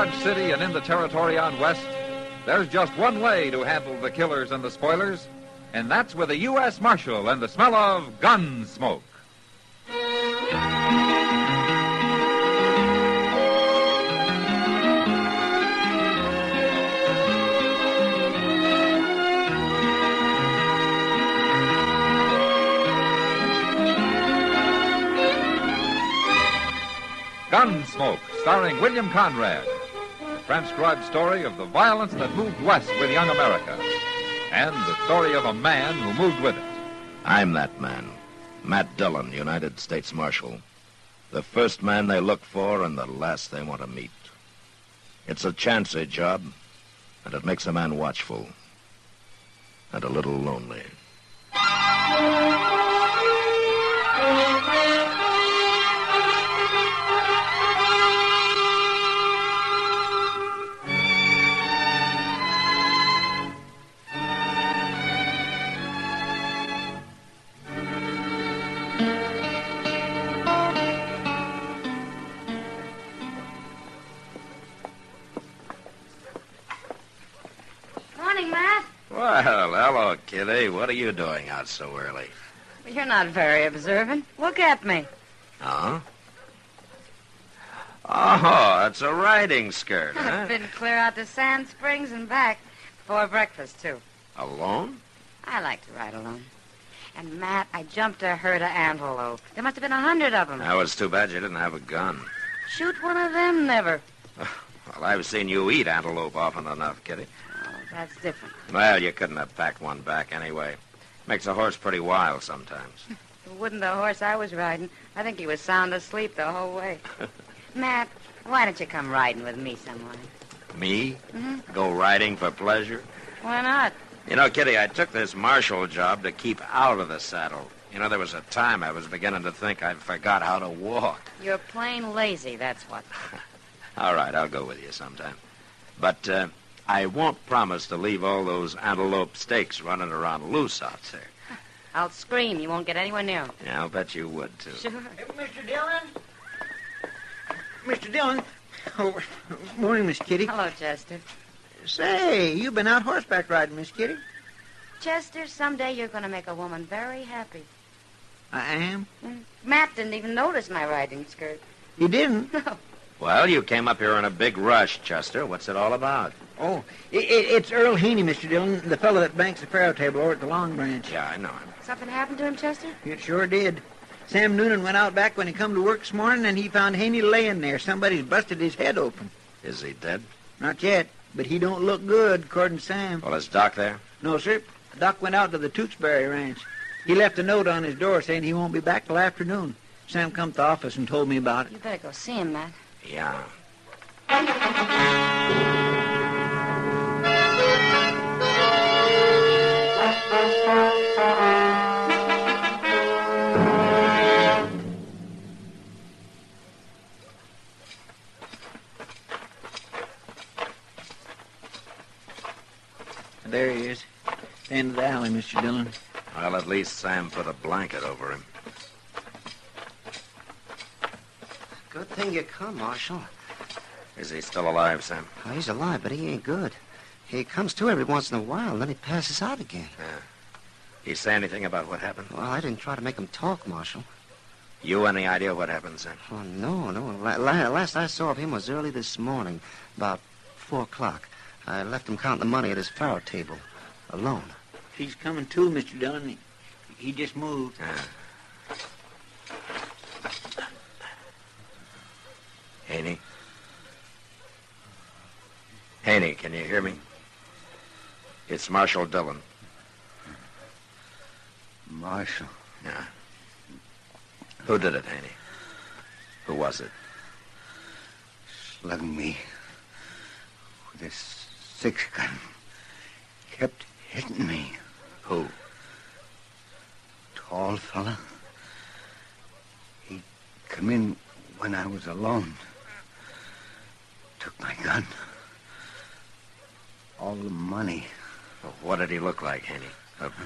Dodge City and in the territory on west, there's just one way to handle the killers and the spoilers, and that's with a U.S. Marshal and the smell of Gunsmoke. Gunsmoke, starring William Conrad. The transcribed story of the violence that moved west with young America. And the story of a man who moved with it. I'm that man, Matt Dillon, United States Marshal. The first man they look for and the last they want to meet. It's a chancy job, and it makes a man watchful. And a little lonely. Well, hello, Kitty. What are you doing out so early? You're not very observant. Look at me. Huh? Oh, it's a riding skirt, huh? I've been clear out to Sand Springs and back before breakfast, too. Alone? I like to ride alone. And, Matt, I jumped a herd of antelope. There must have been 100 of them. That was too bad you didn't have a gun. Shoot one of them, never. Well, I've seen you eat antelope often enough, Kitty. That's different. Well, you couldn't have packed one back anyway. Makes a horse pretty wild sometimes. It wouldn't the horse I was riding. I think he was sound asleep the whole way. Matt, why don't you come riding with me sometime? Me? Mm-hmm. Go riding for pleasure? Why not? You know, Kitty, I took this marshal job to keep out of the saddle. You know, there was a time I was beginning to think I forgot how to walk. You're plain lazy, that's what. All right, I'll go with you sometime. But, I won't promise to leave all those antelope steaks running around loose out there. I'll scream. You won't get anywhere near them. Yeah, I'll bet you would, too. Sure. Hey, Mr. Dillon? Mr. Dillon? Oh, morning, Miss Kitty. Hello, Chester. Say, you've been out horseback riding, Miss Kitty. Chester, someday you're going to make a woman very happy. I am? Matt didn't even notice my riding skirt. You didn't? No. Well, you came up here in a big rush, Chester. What's it all about? Oh, it's Earl Haney, Mr. Dillon, the fellow that banks the faro table over at the Long Branch. Yeah, I know him. Something happened to him, Chester? It sure did. Sam Noonan went out back when he come to work this morning, and he found Haney laying there. Somebody's busted his head open. Is he dead? Not yet, but he don't look good, according to Sam. Well, is Doc there? No, sir. Doc went out to the Tewksbury Ranch. He left a note on his door saying he won't be back till afternoon. Sam come to the office and told me about it. You better go see him, Matt. Yeah. There he is. End of the alley, Mr. Dillon. Well, at least Sam put a blanket over him. Good thing you come, Marshal. Is he still alive, Sam? Oh, he's alive, but he ain't good. He comes to every once in a while, and then he passes out again. Yeah. He say anything about what happened? Well, I didn't try to make him talk, Marshal. You any idea what happened, Sam? Oh, no. Last I saw of him was early this morning, about 4 o'clock. I left him counting the money at his faro table, alone. He's coming to, Mr. Dillon. He just moved. Haney? Haney, can you hear me? It's Marshal Dillon. Marshal? Yeah. Who did it, Haney? Who was it? Slugged me with this 6-gun. Kept hitting me. Who? Tall fella. He come in when I was alone. Took my gun. All the money. Well, what did he look like, Haney,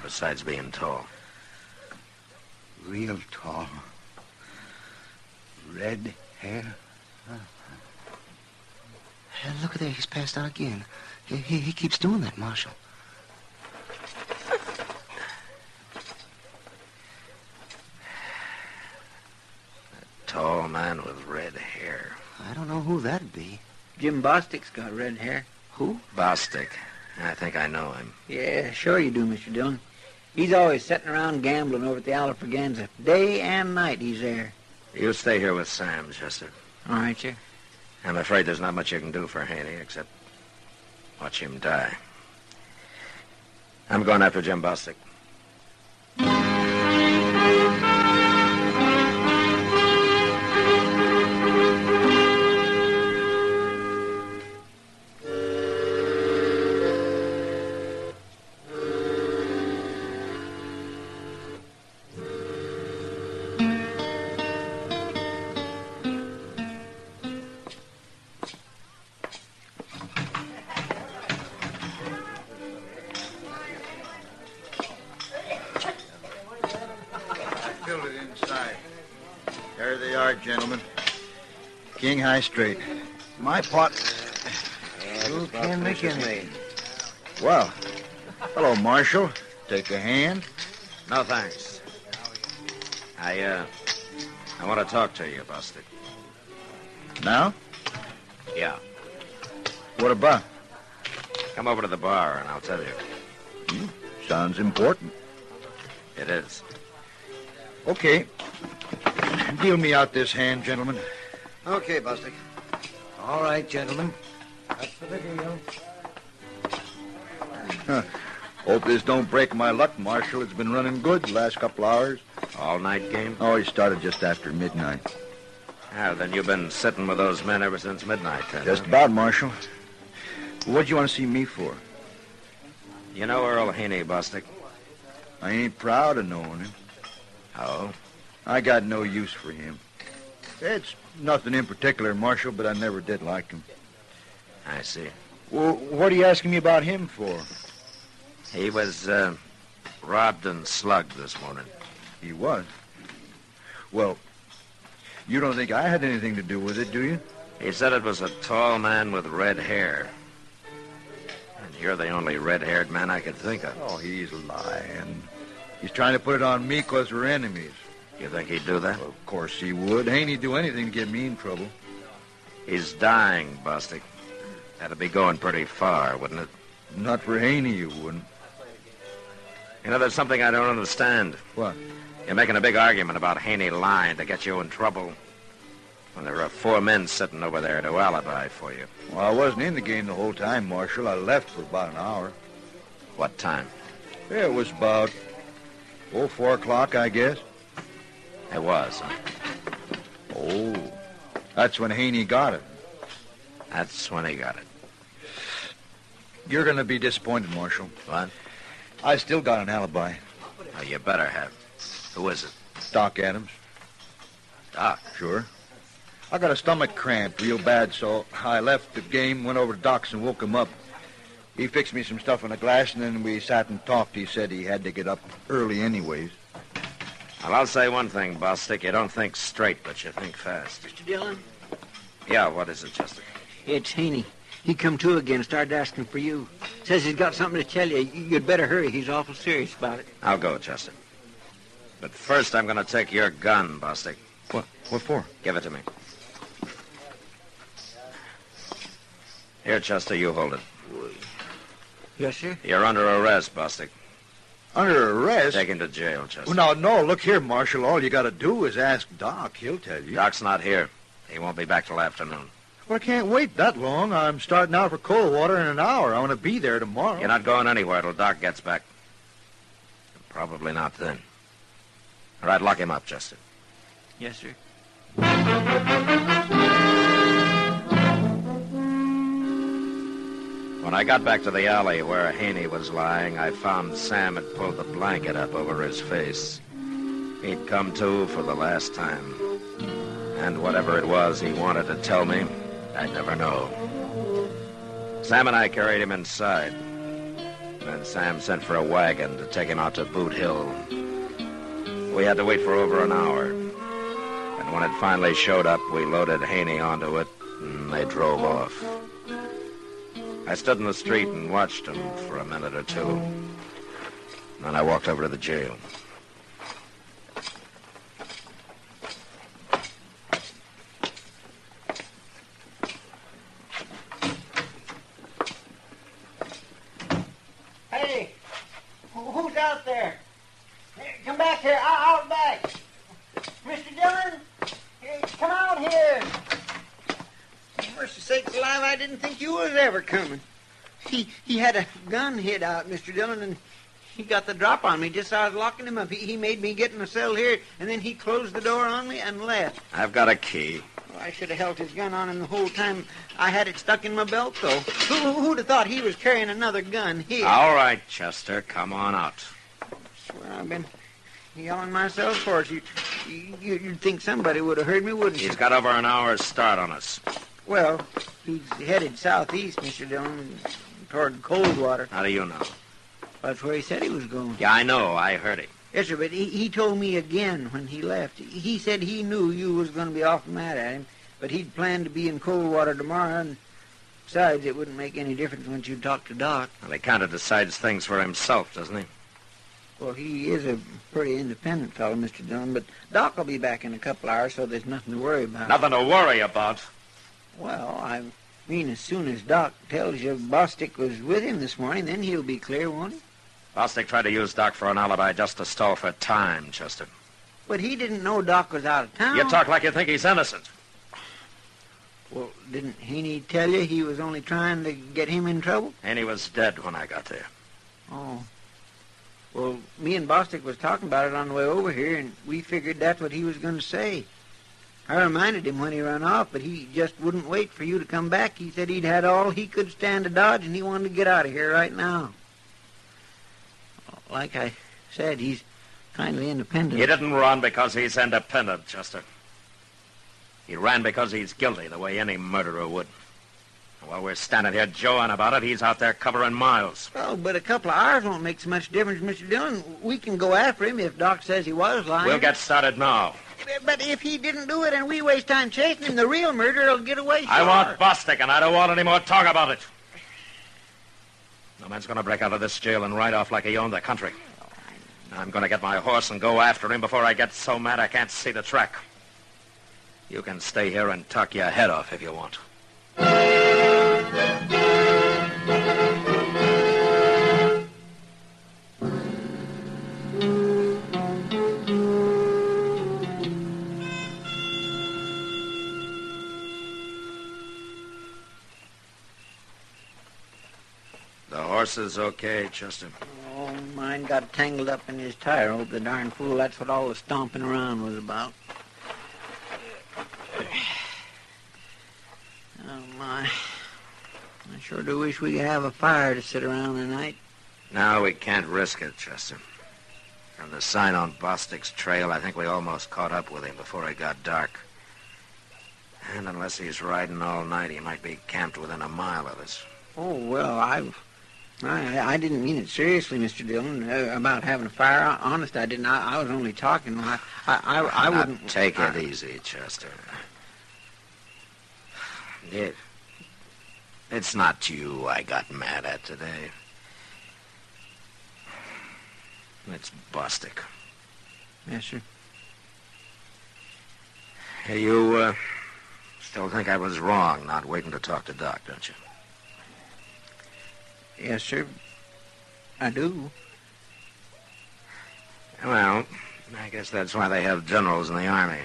besides being tall? Real tall. Red hair. Look at there. He's passed out again. He keeps doing that, Marshal. A tall man with red hair. I don't know who that'd be. Jim Bostick's got red hair. Who? Bostick. I think I know him. Yeah, sure you do, Mr. Dillon. He's always sitting around gambling over at the Alfraganza. Day and night he's there. You stay here with Sam, Chester. All right, sir. I'm afraid there's not much you can do for Haney except watch him die. I'm going after Jim Bostick. Filled it inside. There they are, gentlemen. King High Straight. My pot. Who can make any? Well, hello, Marshal. Take a hand. No, thanks. I want to talk to you, Bostick. Now? Yeah. What about? Come over to the bar and I'll tell you. Sounds important. It is. Okay. Deal me out this hand, gentlemen. Okay, Bostick. All right, gentlemen. That's for the deal. Hope this don't break my luck, Marshal. It's been running good the last couple hours. All-night game? Oh, he started just after midnight. Then you've been sitting with those men ever since midnight, then. Just about, Marshal. What'd you want to see me for? You know Earl Haney, Bostick? I ain't proud of knowing him. Oh? I got no use for him. It's nothing in particular, Marshal, but I never did like him. I see. Well, what are you asking me about him for? He was, robbed and slugged this morning. He was. Well, you don't think I had anything to do with it, do you? He said it was a tall man with red hair. And you're the only red-haired man I could think of. Oh, he's lying. He's trying to put it on me because we're enemies. You think he'd do that? Well, of course he would. Haney'd do anything to get me in trouble. He's dying, Bostick. That'd be going pretty far, wouldn't it? Not for Haney, you wouldn't. You know, there's something I don't understand. What? You're making a big argument about Haney lying to get you in trouble when there are 4 men sitting over there to alibi for you. Well, I wasn't in the game the whole time, Marshal. I left for about an hour. What time? Yeah, it was about, 4 o'clock, I guess. It was, huh? Oh, that's when Haney got it. That's when he got it. You're going to be disappointed, Marshal. What? I still got an alibi. Oh, you better have. Who is it? Doc Adams. Doc? Sure. I got a stomach cramp real bad, so I left the game, went over to Doc's and woke him up. He fixed me some stuff in a glass, and then we sat and talked. He said he had to get up early anyways. Well, I'll say one thing, Bostick. You don't think straight, but you think fast. Mr. Dillon? Yeah, what is it, Chester? It's Haney. He come to again, started asking for you. Says he's got something to tell you. You'd better hurry. He's awful serious about it. I'll go, Chester. But first, I'm going to take your gun, Bostick. What for? Give it to me. Here, Chester, you hold it. Yes, sir? You're under arrest, Bostick. Under arrest? Take him to jail, Chester. Well, no, look here, Marshal. All you got to do is ask Doc. He'll tell you. Doc's not here. He won't be back till afternoon. Well, I can't wait that long. I'm starting out for Coldwater in an hour. I want to be there tomorrow. You're not going anywhere till Doc gets back. Probably not then. All right, lock him up, Chester. Yes, sir. When I got back to the alley where Haney was lying, I found Sam had pulled the blanket up over his face. He'd come to for the last time. And whatever it was he wanted to tell me, I'd never know. Sam and I carried him inside. Then Sam sent for a wagon to take him out to Boot Hill. We had to wait for over an hour. And when it finally showed up, we loaded Haney onto it, and they drove off. I stood in the street and watched him for a minute or two. Then I walked over to the jail. Hey, who's out there? Hey, come back here. I'll be back. Mr. Dillon, hey, come out here. Mercy sakes alive, I didn't think you was ever coming. He had a gun hid out, Mr. Dillon, and he got the drop on me just as I was locking him up. He made me get in the cell here, and then he closed the door on me and left. I've got a key. Well, I should have held his gun on him the whole time. I had it stuck in my belt, though. Who'd have thought he was carrying another gun here? All right, Chester, come on out. I swear I've been yelling myself hoarse. You'd think somebody would have heard me, wouldn't you? He's got over an hour's start on us. Well, he's headed southeast, Mr. Dillon, toward Coldwater. How do you know? That's where he said he was going. Yeah, I know. I heard him. Yes, sir, but he told me again when he left. He said he knew you was going to be awful mad at him, but he'd planned to be in Coldwater tomorrow, and besides, it wouldn't make any difference once you talk to Doc. Well, he kind of decides things for himself, doesn't he? Well, he is a pretty independent fellow, Mr. Dillon, but Doc will be back in a couple hours, so there's nothing to worry about. Nothing to worry about. Well, I mean, as soon as Doc tells you Bostick was with him this morning, then he'll be clear, won't he? Bostick tried to use Doc for an alibi just to stall for time, Chester. But he didn't know Doc was out of town. You talk like you think he's innocent. Well, didn't Haney tell you he was only trying to get him in trouble? Haney was dead when I got there. Oh. Well, me and Bostick was talking about it on the way over here, and we figured that's what he was going to say. I reminded him when he ran off, but he just wouldn't wait for you to come back. He said he'd had all he could stand to dodge, and he wanted to get out of here right now. Like I said, he's kindly independent. He didn't run because he's independent, Chester. He ran because he's guilty, the way any murderer would. And while we're standing here jawing about it, he's out there covering miles. Well, but a couple of hours won't make so much difference, Mr. Dillon. We can go after him if Doc says he was lying. We'll get started now. But if he didn't do it and we waste time chasing him, the real murderer will get away sure. I want Bostick, and I don't want any more talk about it. No man's going to break out of this jail and ride off like he owned the country. I'm going to get my horse and go after him before I get so mad I can't see the track. You can stay here and talk your head off if you want. The horse is okay, Chester. Oh, mine got tangled up in his tire. Hope the darn fool, that's what all the stomping around was about. Oh, my. I sure do wish we could have a fire to sit around tonight. No, we can't risk it, Chester. From the sign on Bostick's trail, I think we almost caught up with him before it got dark. And unless he's riding all night, he might be camped within a mile of us. Oh, well, I didn't mean it seriously, Mr. Dillon, about having a fire. Honest, I didn't. I was only talking. I wouldn't... Now, take it easy, Chester. It's not you I got mad at today. It's Bostick. Yes, sir. Hey, you still think I was wrong not waiting to talk to Doc, don't you? Yes, sir. I do. Well, I guess that's why they have generals in the Army.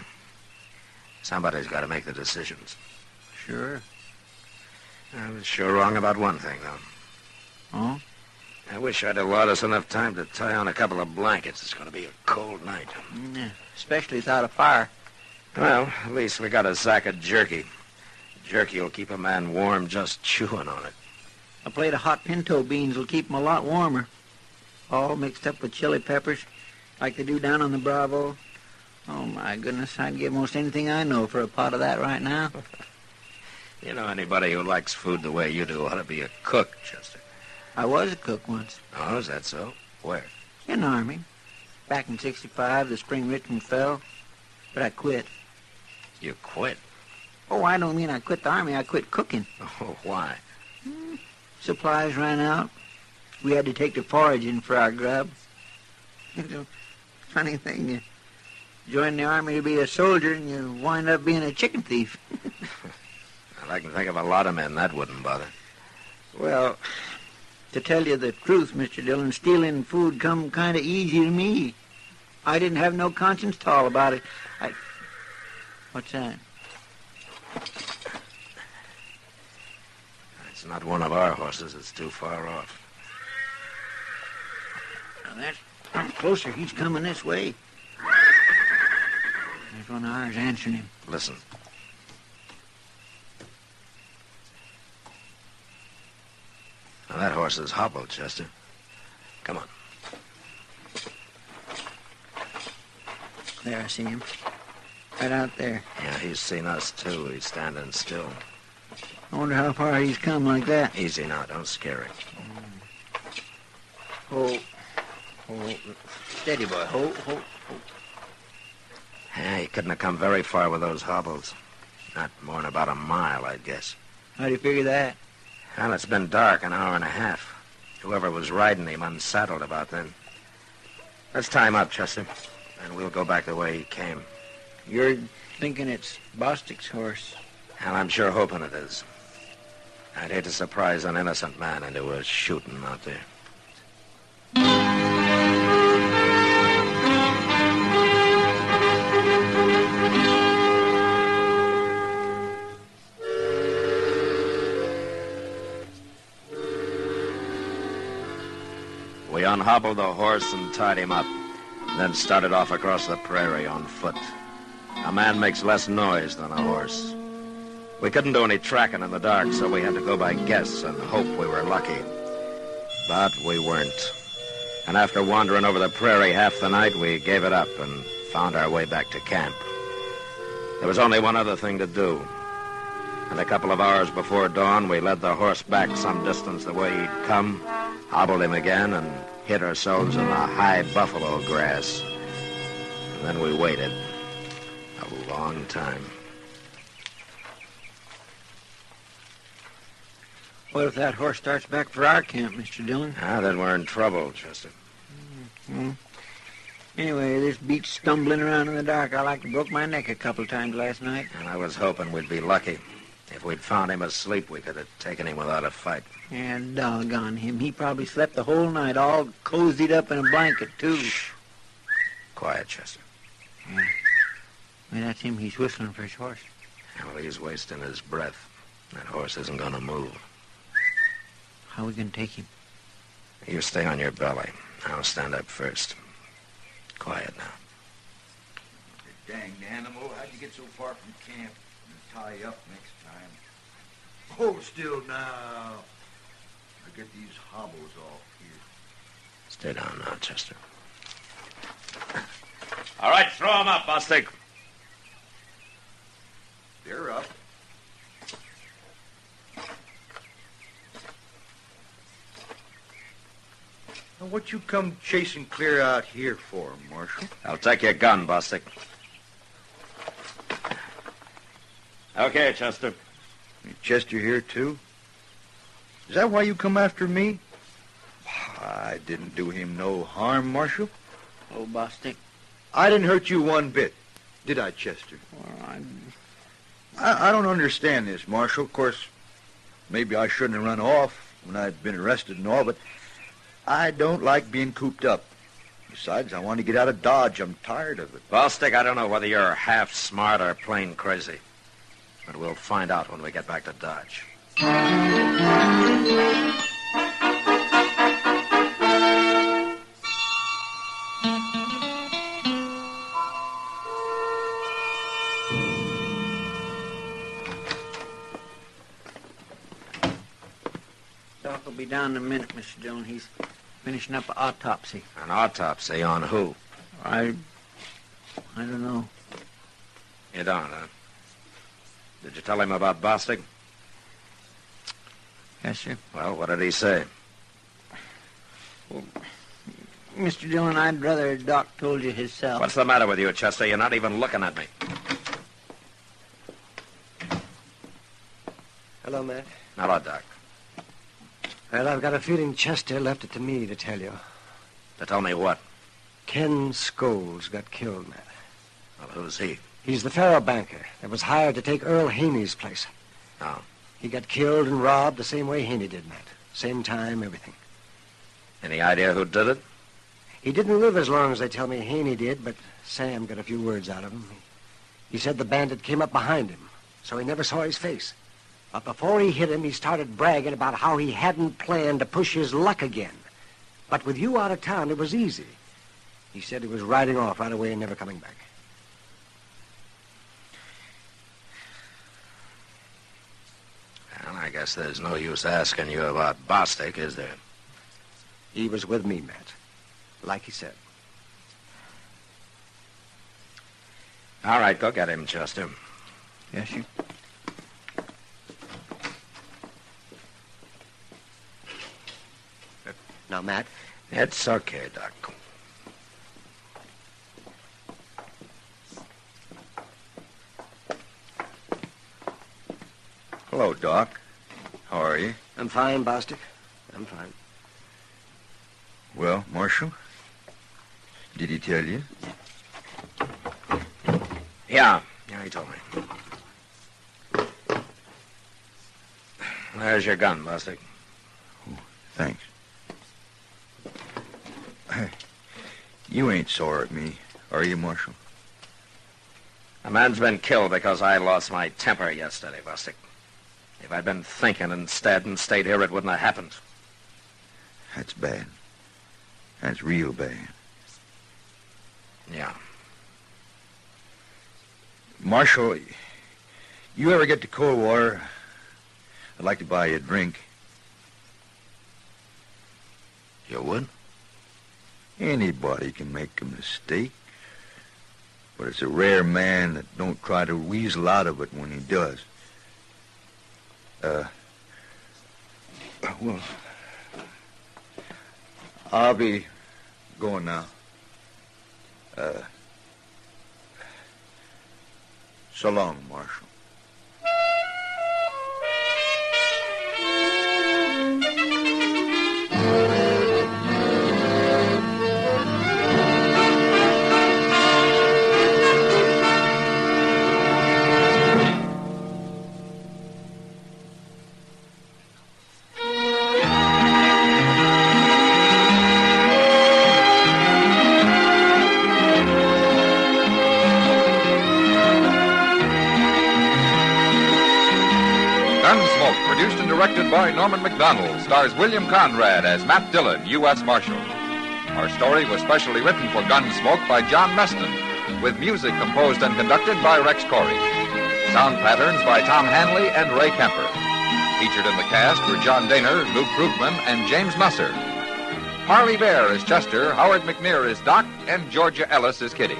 Somebody's got to make the decisions. Sure. I was sure wrong about one thing, though. Oh? I wish I'd allowed us enough time to tie on a couple of blankets. It's going to be a cold night. Yeah, especially without a fire. Well, at least we got a sack of jerky. Jerky will keep a man warm just chewing on it. A plate of hot pinto beans will keep 'em a lot warmer. All mixed up with chili peppers, like they do down on the Bravo. Oh, my goodness, I'd give most anything I know for a pot of that right now. You know, anybody who likes food the way you do ought to be a cook, Chester. I was a cook once. Oh, is that so? Where? In the Army. Back in '65, the spring Richmond fell. But I quit. You quit? Oh, I don't mean I quit the Army. I quit cooking. Oh, why? Supplies ran out. We had to take to foraging for our grub. It's a funny thing. You join the army to be a soldier and you wind up being a chicken thief. Well, I can think of a lot of men that wouldn't bother. Well, to tell you the truth, Mr. Dillon, stealing food come kind of easy to me. I didn't have no conscience at all about it. What's that? It's not one of our horses. It's too far off. Now that's closer. He's coming this way. There's one of ours answering him. Listen. Now, that horse is hobbled, Chester. Come on. There, I see him. Right out there. Yeah, he's seen us, too. He's standing still. I wonder how far he's come like that. Easy now. Don't scare him. Hold. Steady, boy. Hold. Yeah, he couldn't have come very far with those hobbles. Not more than about a mile, I'd guess. How do you figure that? Well, it's been dark an hour and a half. Whoever was riding him unsaddled about then. Let's tie him up, Chester, and we'll go back the way he came. You're thinking it's Bostick's horse. And I'm sure hoping it is. I'd hate to surprise an innocent man into a shooting out there. We unhobbled the horse and tied him up, then started off across the prairie on foot. A man makes less noise than a horse. We couldn't do any tracking in the dark, so we had to go by guess and hope we were lucky. But we weren't. And after wandering over the prairie half the night, we gave it up and found our way back to camp. There was only one other thing to do. And a couple of hours before dawn, we led the horse back some distance the way he'd come, hobbled him again, and hid ourselves in the high buffalo grass. And then we waited a long time. What if that horse starts back for our camp, Mr. Dillon? Then we're in trouble, Chester. Mm-hmm. Anyway, this beats stumbling around in the dark. I like to broke my neck a couple times last night. And I was hoping we'd be lucky. If we'd found him asleep, we could have taken him without a fight. And doggone him. He probably slept the whole night, all cozied up in a blanket, too. Shh. Quiet, Chester. Yeah. Well, that's him. He's whistling for his horse. Well, he's wasting his breath. That horse isn't going to move. How are we going to take him? You stay on your belly. I'll stand up first. Quiet now. You danged animal. How'd you get so far from camp? I'll tie you up next time. Hold still now. I'll get these hobbles off here. Stay down now, Chester. All right, throw him up, Bostick. They're up. Now, what you come chasing clear out here for, Marshal? I'll take your gun, Bostick. Okay, Chester. Chester here, too? Is that why you come after me? I didn't do him no harm, Marshal. Oh, Bostick. I didn't hurt you one bit, did I, Chester? Well, I don't understand this, Marshal. Of course, maybe I shouldn't have run off when I'd been arrested and all, but I don't like being cooped up. Besides, I want to get out of Dodge. I'm tired of it. Bostick, I don't know whether you're half smart or plain crazy. But we'll find out when we get back to Dodge. Doc will be down in a minute, Mr. Dillon. He's finishing up an autopsy. An autopsy on who? I don't know. You don't, huh? Did you tell him about Bostick? Yes, sir. Well, what did he say? Well, Mr. Dillon, I'd rather Doc told you himself. What's the matter with you, Chester? You're not even looking at me. Hello, Matt. Hello, Doc. Well, I've got a feeling Chester left it to me to tell you. To tell me what? Ken Scholes got killed, Matt. Well, who's he? He's the faro banker that was hired to take Earl Haney's place. Oh. He got killed and robbed the same way Haney did, Matt. Same time, everything. Any idea who did it? He didn't live as long as they tell me Haney did, but Sam got a few words out of him. He said the bandit came up behind him, so he never saw his face. But before he hit him, he started bragging about how he hadn't planned to push his luck again. But with you out of town, it was easy. He said he was riding off right away and never coming back. Well, I guess there's no use asking you about Bostick, is there? He was with me, Matt. Like he said. All right, go get him, Chester. Yes, you. Now, Matt. It's okay, Doc. Hello, Doc. How are you? I'm fine, Bostick. I'm fine. Well, Marshal, did he tell you? Yeah, he told me. There's your gun, Bostick. Oh, thanks. You ain't sore at me, are you, Marshal? A man's been killed because I lost my temper yesterday, Bostick. If I'd been thinking instead and stayed here, it wouldn't have happened. That's bad. That's real bad. Yeah. Marshal, you ever get to Coldwater, I'd like to buy you a drink. You would? Anybody can make a mistake. But it's a rare man that don't try to weasel out of it when he does. Well, I'll be going now. So long, Marshal. Gunsmoke, produced and directed by Norman McDonald, stars William Conrad as Matt Dillon, U.S. Marshal. Our story was specially written for Gunsmoke by John Meston, with music composed and conducted by Rex Corey. Sound patterns by Tom Hanley and Ray Kemper. Featured in the cast were John Daner, Luke Krugman, and James Musser. Harley Bear is Chester, Howard McNear is Doc, and Georgia Ellis is Kitty.